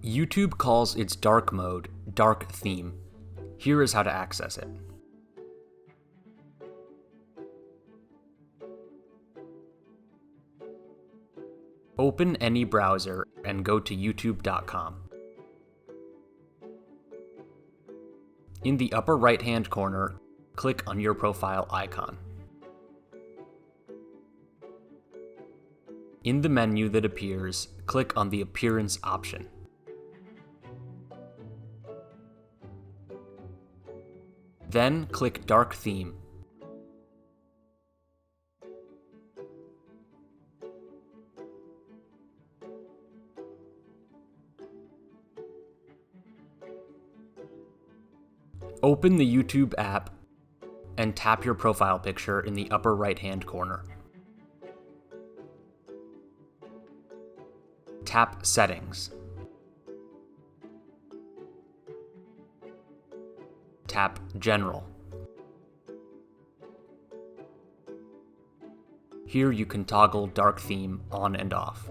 YouTube calls its dark mode Dark Theme. Here is how to access it. Open any browser and go to youtube.com. In the upper right-hand corner, click on your profile icon. In the menu that appears, click on the Appearance option. Then click Dark Theme. Open the YouTube app and tap your profile picture in the upper right-hand corner. Tap Settings. Tap General. Here you can toggle Dark Theme on and off.